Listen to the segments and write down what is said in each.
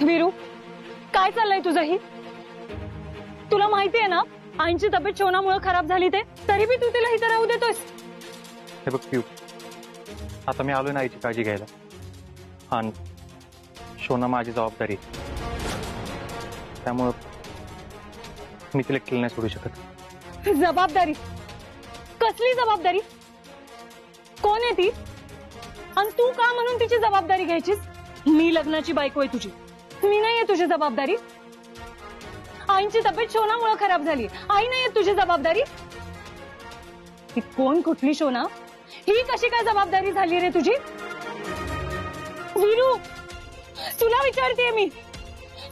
वीरू, काय चाललंय तुझं ही? तुला माहितीये ना आईंची तब्येत शोनामुळे खराब झाली ते, तरी बी तू तिला इथं राहू देतोस? हे बघ पिऊ, आता मी आलोय ना आईची काळजी घ्यायला. हा, शोना माझी जबाबदारी, त्यामुळं मी तिला एकटीला नाही सोडू शकत. जबाबदारी? कसली जबाबदारी? कोण आहे ती आणि तू का म्हणून तिची जबाबदारी घ्यायचीस? मी लग्नाची बायको आहे तुझी, मी नाहीये तुझी जबाबदारी. आईंची तब्येत शोनामुळे खराब झाली, आई नाहीये तुझी जबाबदारी. ती कोण, कुठली शोना? ही कशी काय जबाबदारी झाली रे तुझी? वीरू, तुला विचारतेय मी,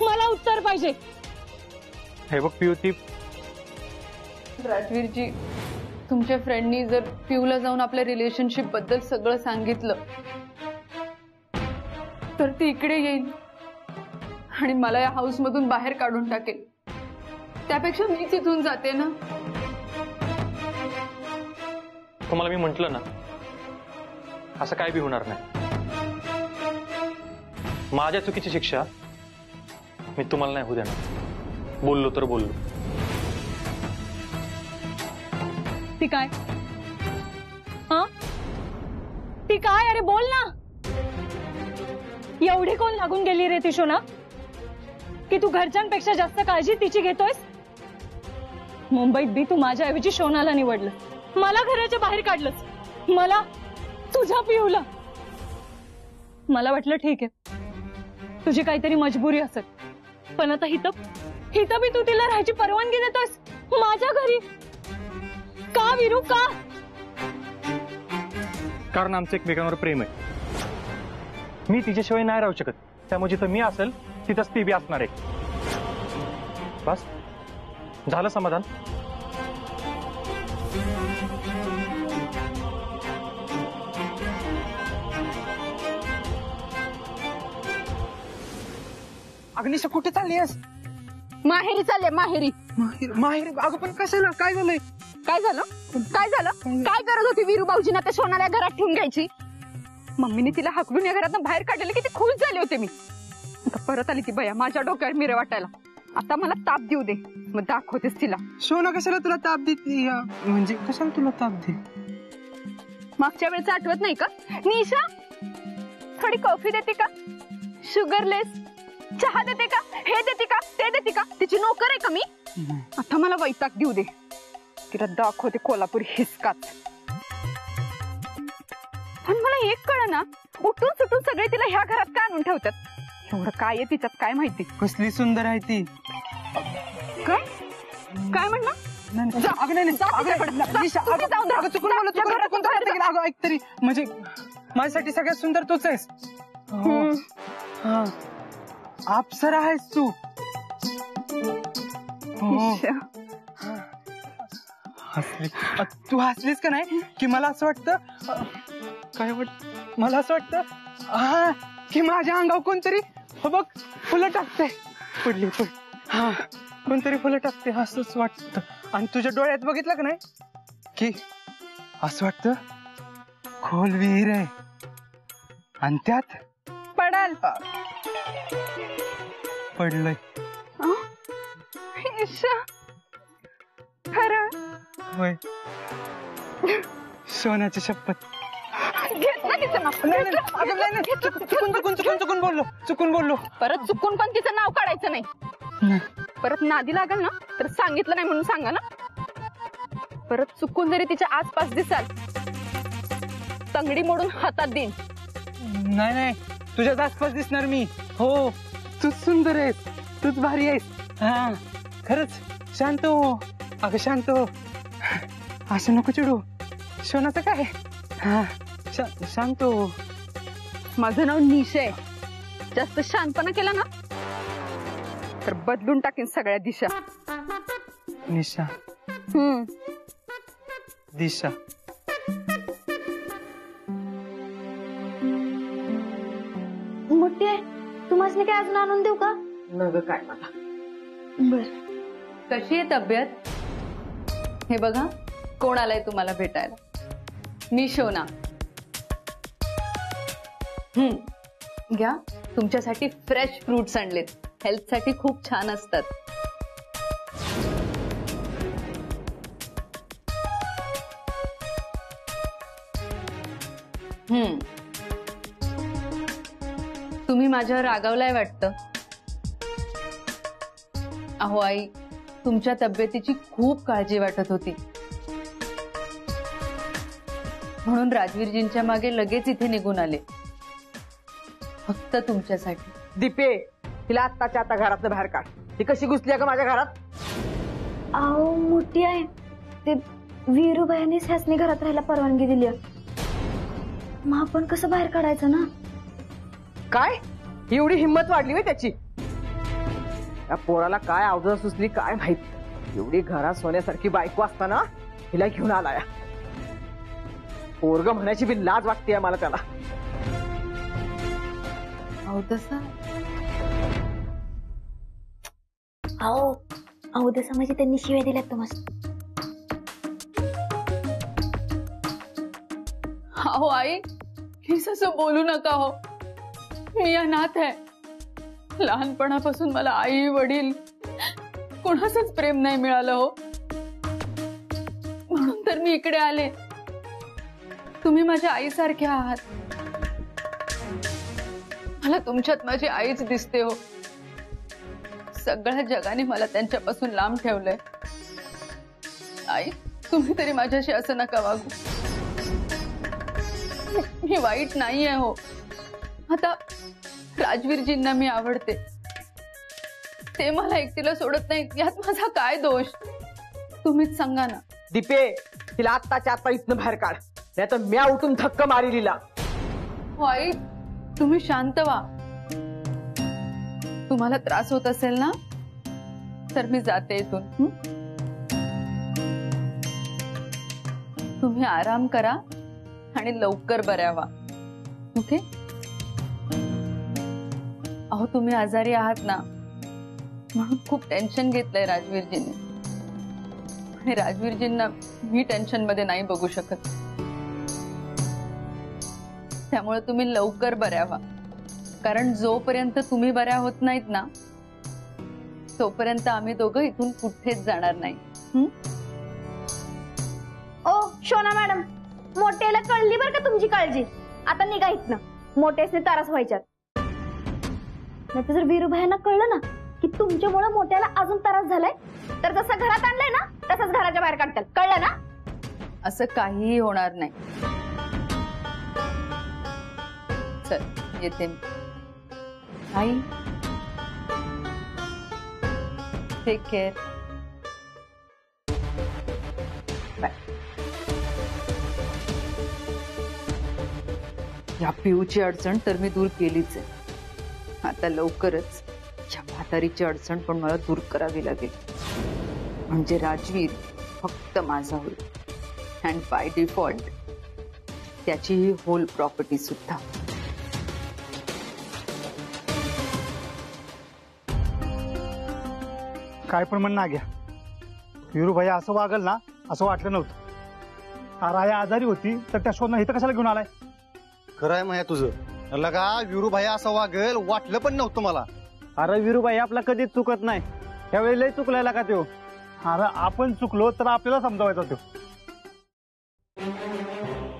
मला उत्तर पाहिजे. हे बघ पिऊ, ती राजवीरजी, तुमच्या फ्रेंडनी जर पिऊला जाऊन आपल्या रिलेशनशिप बद्दल सगळं सांगितलं तर ती इकडे येईल आणि मला या हाऊस मधून बाहेर काढून टाकेल. त्यापेक्षा मीच इथून जाते ना. तुम्हाला मी म्हंटल ना, असं काय बी होणार नाही. माझ्या चुकीची शिक्षा मी तुम्हाला नाही होऊ देणार. बोललो तर बोललो. ती काय? हा, ती काय? अरे बोल ना. एवढी कोण लागून गेली रे ती शोना की तू घरच्यांपेक्षा जास्त काळजी तिची घेतोयस? मुंबईत बी तू माझ्याऐवजी शोनाला निवडलं, मला घराच्या बाहेर काढलंस, मला, तुझ्या पिऊला. मला वाटलं ठीक आहे, तुझी काहीतरी मजबुरी असेल, पण आता हिथं बी तू तिला राहायची परवानगी देतोयस माझ्या घरी. का वीरू, का? कारण आमचं एकमेकांवर प्रेम आहे. मी तिच्याशिवाय नाही राहू शकत, त्यामुळे जिथं मी असेल तिथंच ती बी असणार आहे. बस झालं समाधान. अग्निशा, कुठे चालली आहेस? माहेरी चालले, माहेरी. माहेर? अगं पण कशाला, काय झालंय? काय झालं? काय झालं? काय गरज होती वीरू भाऊजींना त्या सोनाला घरात ठेवून घ्यायची? मम्मीने तिला हाकलून या घरातून बाहेर काढलेले किती खुश झाले होते मी. आता परत आली ती बया माझ्या डोक्यावर मिरे वाटायला. आता मला ताप देऊ दे, मग दाखवतेस तिला. शोना कशाला तुला ताप देते? म्हणजे कशाला तुला ताप दे? मागच्या वेळेचं आठवत नाही का? निशा, थोडी कॉफी देते का? शुगरलेस चहा देते का? हे देते का? ते देते का? तिची नोकर आहे का मी? आता मला वैताग देऊ दे, तिला दाखवते कोल्हापुरी हिसकाच. पण मला एक कळ ना, उठून सुटून सगळे तिला ह्या घरात का आणून ठेवतात? एवढं काय आहे तिच्यात, काय माहिती? कसली सुंदर आहे ती. काय काय म्हणणार? तरी म्हणजे माझ्यासाठी सगळ्यात सुंदर तूच आहेस. अप्सरा आहेस तू. हसली तू, हसलीस का नाही की मला असं वाटतं, काय वाटत, मला असं वाटतं हा की माझ्या अंगावर कोणतरी बघ फुलं टाकते. पडली पण, हा कोणतरी फुलं टाकते असंच वाटतं. आणि तुझ्या डोळ्यात बघितलं का नाही की असं वाटतं खोल विहीर आहे आणि त्यात पडाल. पडलंय. खरं? होय, सोन्याची शपथ. चुकून बोललो. परत चुकून पण तिचं नाव काढायचं नाही. परत नादी लागल ना तर सांगितलं नाही म्हणून सांगा ना. परत चुकून जरी तिच्या आसपास दिसाल, तंगडी मोडून हातात देईन. नाही, तुझ्याच आसपास दिसणार मी. हो, तूच सुंदर आहेस, तूच भारी आहेस. हा खरंच. शांत हो अगं, शांत हो. असं नको चिडू. सोनाचं काय? हा शांत हो. माझं नाव निशा आहे. जास्त शांतपणा केला ना तर बदलून टाकेन सगळ्या दिशा. निशा, दिशा. मोठी आहे, तुम्हाला काय अजून आणून देऊ का? नग काय मला. बर. कशी आहे तब्येत? हे बघा, कोण आलाय तुम्हाला भेटायला. मी शोना. घ्या. तुमच्यासाठी फ्रेश फ्रुट्स आणलेत, हेल्थ साठी खूप छान असतात. तुम्ही माझ्यावर रागावलाय वाटतं. अहो आई, तुमच्या तब्येतीची खूप काळजी वाटत होती, म्हणून राजवीरजींच्या मागे लगेच इथे निघून आले, फक्त तुमच्यासाठी. दीपे, तिला आत्ताच्या आता घरातनं बाहेर काढ. ती कशी घुसली का माझ्या घरात? अहो मोठी आहे, ते वीरूबाईंनी ह्यासनी घरात राहायला परवानगी दिली आहे. मग आपण कसं बाहेर काढायचं ना? काय एवढी हिंमत वाढली होय त्याची? या पोराला काय अवजड सुचली काय माहित. एवढी घरात सोन्यासारखी बायको असताना हिला घेऊन आलाय. पोरग म्हणायची बी लाज वाटते मला त्याला. अहो तसा अहो तसं म्हणजे त्यांनी शिव्या दिल्यात तुम्हाला. अहो आई, प्लीज असं बोलू नका हो. मी अनाथ आहे. लहानपणापासून मला आई वडील कोणाचंच प्रेम नाही मिळालं हो, म्हणून तर मी इकडे आले. तुम्ही माझ्या आईसारखे आहात. मला तुमच्यात माझी आईच दिसते हो. सगळ्या जगाने मला त्यांच्यापासून लांब ठेवलंय. आई, तुम्ही तरी माझ्याशी असं नका वागू. मी वाईट नाहीये हो. आता राजवीरजींना मी आवडते, ते मला एकटीला सोडत नाही, यात माझा काय दोष? तुम्हीच सांगा ना. दीपे, तिला आत्ताच्या आत्ता इथनं बाहेर काढ, नाही तर म्या उठून धक्क मारिलीला. आई, तुम्ही शांत व्हा. तुम्हाला त्रास होत असेल ना, तर मी जाते इथून. तुम्ही आराम करा आणि लवकर बऱ्या व्हा. ओके? अहो तुम्ही आजारी आहात ना, म्हणून खूप टेन्शन घेतलंय राजवीरजींनी, आणि राजवीरजींना मी टेन्शन मध्ये नाही बघू शकत. त्यामुळे तुम्ही लवकर बऱ्या व्हा, कारण जोपर्यंत तुम्ही बऱ्या होत नाहीत ना, तोपर्यंत आम्ही दोघं इथून कुठेच जाणार नाही. ओ शोना मॅडम, मोठ्याला कळली बरं का तुमची काळजी. आता निघा इथनं, मोठ्यासने त्रास व्हायच्यात. नाही तर जर वीरूभाईंना कळलं ना की तुमच्यामुळे मोठ्याला अजून त्रास झालाय, तर जसं घरात आणलंय ना तसंच घराच्या बाहेर काढतात. कळलं ना? असं काहीही होणार नाही. चल येते मी. आई, टेक केअर. बाय. या पिऊची अडचण तर मी दूर केलीच आहे. आता लवकरच या म्हातारीची अडचण पण मला दूर करावी लागेल, म्हणजे राजवीर फक्त माझा होईल, अँड बाय डिफॉल्ट त्याची ही होल प्रॉपर्टी सुद्धा. काय पण म्हणणं घ्या, वीरूभाई असं वागल ना असं वाटलं नव्हतं. राया आजारी होती तर त्या शोधनं इथं कशाला घेऊन आलाय? खरं आहे माया तुझं. लगा वीरूभाई असं वागल वाटलं पण नव्हतं मला. अरे वीरूभाई आपला कधीच चुकत नाही, त्यावेळी लय चुकलाय का त्यो. अरे आपण चुकलो तर आपल्याला समजावायचा तो.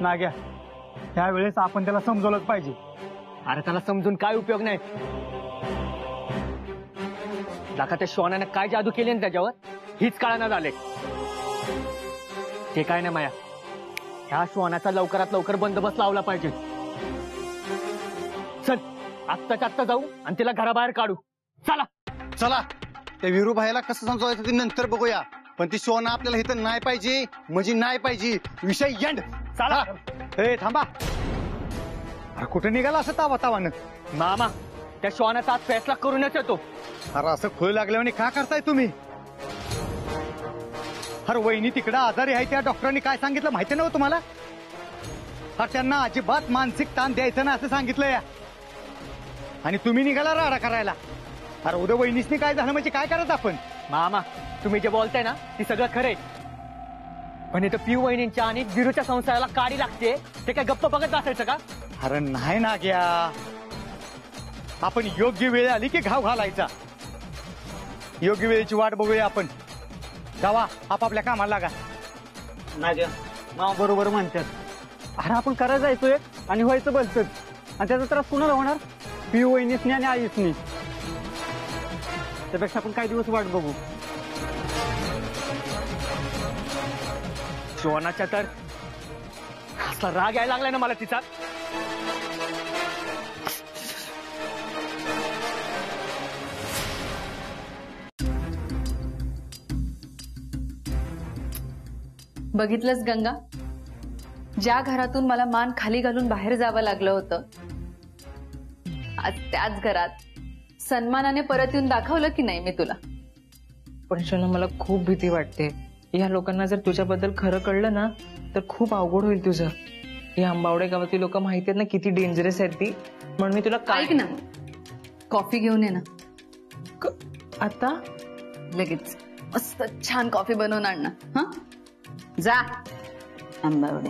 नाग्या, त्यावेळेस आपण त्याला समजवलंच पाहिजे. अरे त्याला समजून काय उपयोग नाही. दाखा त्या शोनाने काय जादू केली ना त्याच्यावर, हीच कळना झाले. ते काय नाही माया, ह्या श्वानाचा लवकरात लवकर बंदोबस्त लावला पाहिजे. चल आत्ताच्या आत्ता जाऊ आणि तिला घराबाहेर काढू. चला चला, त्या वीरूभाईला कसं समजवायचं ते नंतर बघूया, पण ती शोना आपल्याला इथं नाही पाहिजे, म्हणजे नाही पाहिजे. विषय एंड. चला. ए थांबा, अरे कुठे निघाला असं तावा तावानं? मामा, त्या श्वानाचा आज फैसला करूनच येतो. अरे असं खोय लागल्याने का करताय तुम्ही? अरे वहिनी तिकडे आजारी आहे, त्या डॉक्टरांनी काय सांगितलं माहिती नव्हतं तुम्हाला? अरे त्यांना अजिबात मानसिक ताण द्यायचं ना असं सांगितलंय, आणि तुम्ही निघाला राडा करायला. अरे उद्या वहिनीसनी काय झालं म्हणजे काय करायचं आपण? मामा, तुम्ही जे बोलताय ना ते सगळं खरंय, पण इथं पिऊ वहिनींच्या आणि वीरूच्या संसाराला काडी लागते, ते काय गप्प बघत असायचं का? अरे नाही ना ग्या, आपण योग्य वेळ आली की घाव घालायचा. योग्य वेळेची वाट बघूया आपण. जावा आपापल्या कामाला लागा. नाद्या मामा बरोबर म्हणतात. अरे आपण करायला जायचोय आणि व्हायचं बोलतच, आणि त्याचा त्रास कुणाला होणार? पिऊ वहिनीसनी आणि आईसनी. त्यापेक्षा आपण काही दिवस वाट बघू. शोनाच्या तर असला राग यायला लागलाय ना मला तिचा. बघितलंस गंगा, ज्या घरातून मला मान खाली घालून बाहेर जावं लागलं होतं, आज त्याच घरात सन्मानाने परत येऊन दाखवलं की नाही मी तुला. पण शोना मला खूप भीती वाटते. या लोकांना जर तुझ्याबद्दल खरं कळलं ना तर खूप अवघड होईल तुझं. या आंबावडे गावातली लोक माहिती आहेत ना किती डेंजरस आहेत ती. म्हणून मी तुला ऐक ना, कॉफी घेऊन ये ना. आता लगेच मस्त छान कॉफी बनवून आण ना. हा जा आंबावडे.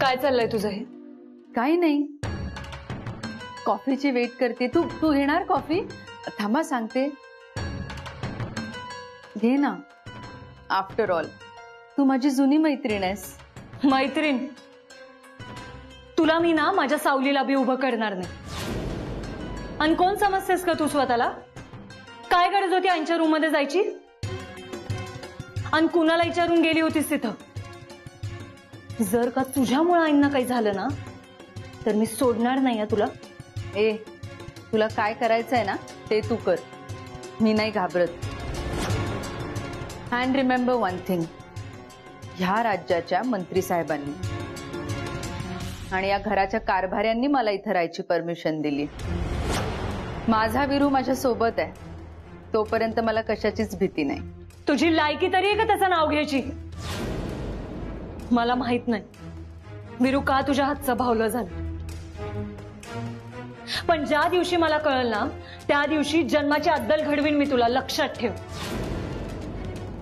काय चाललंय तुझं हे? काही नाही, कॉफीची वेट करते. तू तू घेणार कॉफी? थांबा सांगते. घे ना. आफ्टर ऑल तू माझी जुनी मैत्रीण आहेस. मैत्रीण? तुला मी ना माझ्या सावलीला बी उभं करणार नाही. आणि कोण समजतेस का तू स्वतःला? काय गरज होती आईच्या रूम मध्ये जायची? आणि कुणाला विचारून गेली होतीस तिथं? जर का तुझ्यामुळे आईंना काही झालं ना तर मी सोडणार नाही आहे तुला. ए, तुला काय करायचंय ना ते तू कर, मी नाही घाबरत. अँड रिमेंबर वन थिंग, ह्या राज्याच्या मंत्री साहेबांनी आणि या घराच्या कारभाऱ्यांनी मला इथं राहायची परमिशन दिली. माझा वीरू माझ्या सोबत आहे, तोपर्यंत मला कशाचीच भीती नाही. तुझी लायकी तरी आहे का त्याचं नाव घ्यायची? मला माहित नाही वीरू का तुझ्या हातचं भावलं झालं, पण ज्या दिवशी मला कळलं ना त्या दिवशी जन्माची अद्दल घडवीन मी तुला, लक्षात ठेव.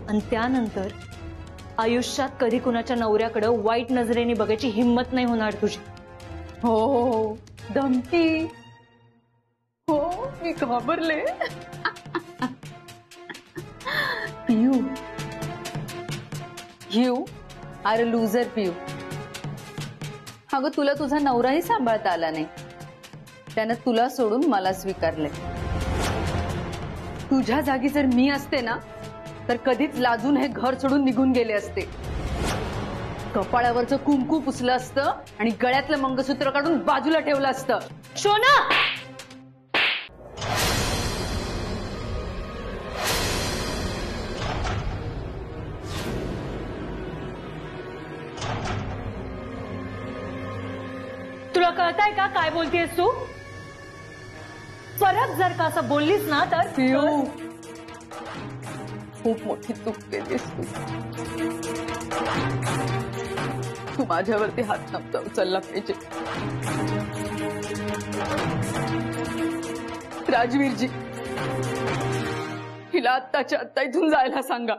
आणि त्यानंतर आयुष्यात कधी कुणाच्या नवऱ्याकडे वाईट नजरेने बघायची हिम्मत नाही होणार तुझी. हो हो हो, धमकी. हो, मी घाबरले. पियू, यू आर अ लूजर पियू. अगं तुला तुझा नवराही सांभाळता आला नाही, त्यानं तुला सोडून मला स्वीकारले. तुझ्या जागी जर मी असते ना तर कधीच लाजून हे घर सोडून निघून गेले असते. कपाळावरचं कुंकू पुसलं असतं आणि गळ्यातलं मंगळसूत्र काढून बाजूला ठेवलं असतं. शोना, तुला कळतंय का काय बोलतेस तू? परत जर का असं बोललीस ना तर पियू, खूप मोठी चूक केलीस तू. तू माझ्यावरती हात नव्हता उचलला पाहिजे. राजवीरजी, हिला आत्ताच्या आत्ता इथून जायला सांगा.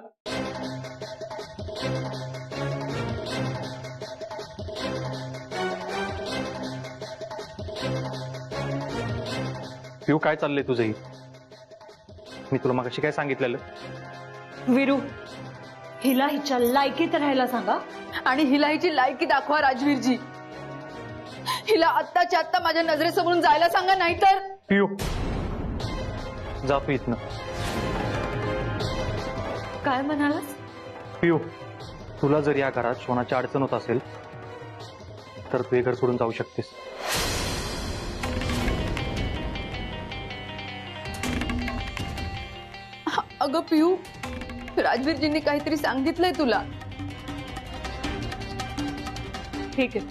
पिऊ काय चाललंय तुझंही? मी तुला मगाशी काय सांगितलेलं? वीरू, हिला हिच्या लायकीत राहायला सांगा. आणि हिला हिची लायकी दाखवा राजवीरजी. हिला आत्ताच्या आत्ता माझ्या नजरेसमोरून जायला सांगा, नाहीतर. पिऊ, जा तू इथनं. काय म्हणालास? पिऊ, तुला जर या घरात शोनाची अडचण होत असेल तर तू हे घर सोडून जाऊ शकतेस. अगं पियू, राजवीरजींनी काहीतरी सांगितलंय तुला. ठीक आहे,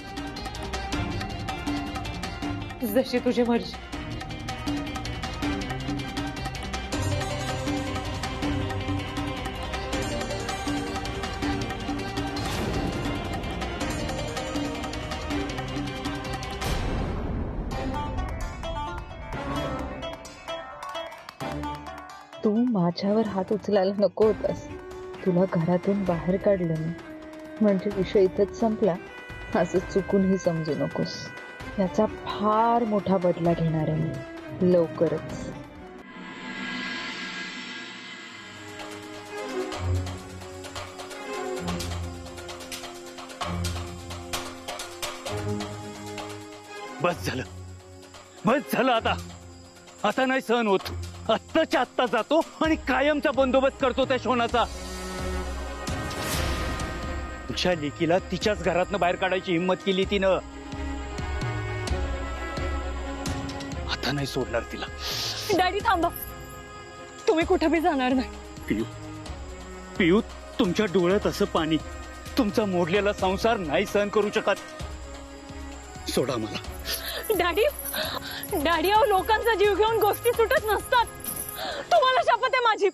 जशी तुझी मर्जी. तू माझ्यावर हात उचलायला नको होतास. तुला घरातून बाहेर काढलं ना म्हणजे विषय इथंच संपला असं चुकूनही समजू नकोस. याचा फार मोठा बदला घेणार आहे मी लवकरच. बस झालं आता नाही सहन होत. आत्ताच्या आत्ता जातो आणि कायमचा बंदोबस्त करतो त्या शोनाचा. तुझ्या लेकीला तिच्याच घरातनं बाहेर काढायची हिंमत केली तिनं. आता नाही सोडणार तिला. डॅडी थांबा, तुम्ही कुठे बी जाणार नाही. पियू तुमच्या डोळ्यात असं पाणी, तुमचा मोडलेला संसार नाही सहन करू शकत. सोडा मला. डॅडी अहो, लोकांचा जीव घेऊन गोष्टी सुटत नसतात. तुम्हाला शपथ आहे माझी.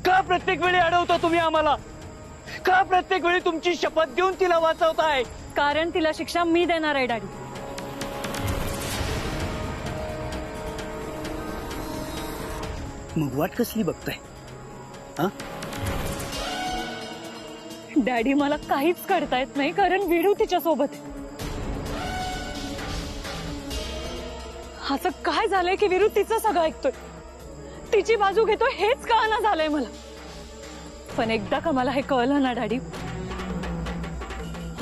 का प्रत्येक वेळी अडवता तुम्ही आम्हाला? का प्रत्येक वेळी तुमची शपथ देऊन तिला वाचवताय? कारण तिला शिक्षा मी देणार आहे डॅडी. मग वाट कसली बघताय? डॅडी मला काहीच करता येत नाही कारण विरू तिच्या सोबत आहे. असं काय झालंय की विरू तिचं सगळं ऐकतोय, तिची बाजू घेतोय, हेच कळना झालंय मला. पण एकदा का मला हे कळलं ना डॅडी,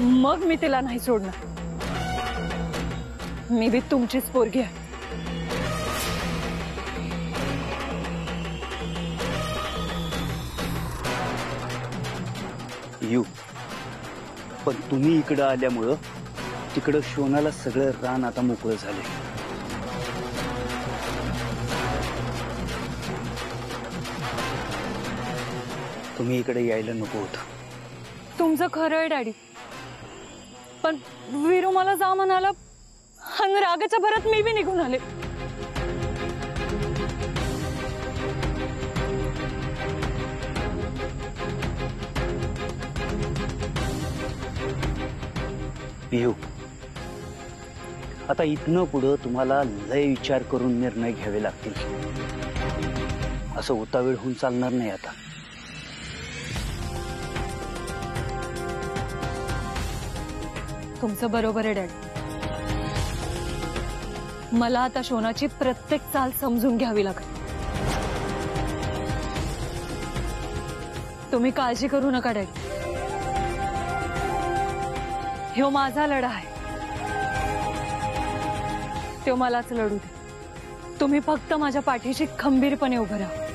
मग मी तिला नाही सोडणार. मी बी तुमचीच पोरगी आहे. येऊ, पण तुम्ही इकडं आल्यामुळं तिकडं शोनाला सगळं रान आता मोकळं झालंय. तुम्ही इकडे यायला नको होतं. तुमचं खरं आहे डॅडी, पण विरू मला जा म्हणाला आणि रागाच्या भरात मी बी निघून आले. पियू, आता इथनं पुढं तुम्हाला लय विचार करून निर्णय घ्यावे लागतील. असं उतावीळ होऊन चालणार नाही आता. तुमचं बरोबर आहे डॅडी. मला आता शोनाची प्रत्येक चाल समजून घ्यावी लागेल. तुम्ही काळजी करू नका डॅडी, ह्यो माझा लढा आहे, तो मलाच लढू दे. तुम्ही फक्त माझ्या पाठीशी खंबीरपणे उभं राहा.